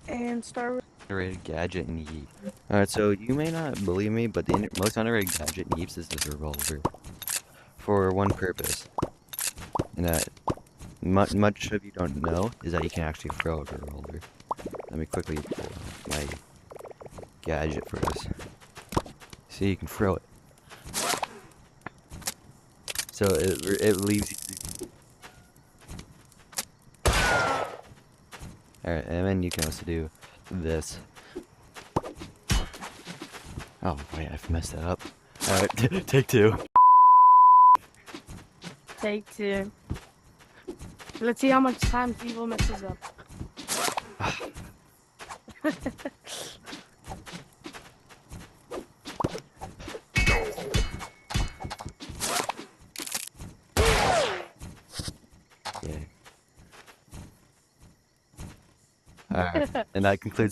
And start with Underrated gadget in Yeet. Alright, so you may not believe me, but the most underrated gadget in Yeeps is this revolver. For one purpose. And that much of you don't know is that you can actually throw a revolver. Let me quickly pull out my gadget for this. See, you can throw it. So it leaves you. Alright, and then you can also do this. Oh, wait, I've messed that up. Alright, take two. take two. Let's see how much times Evil messes up. Yeah. Alright, and that concludes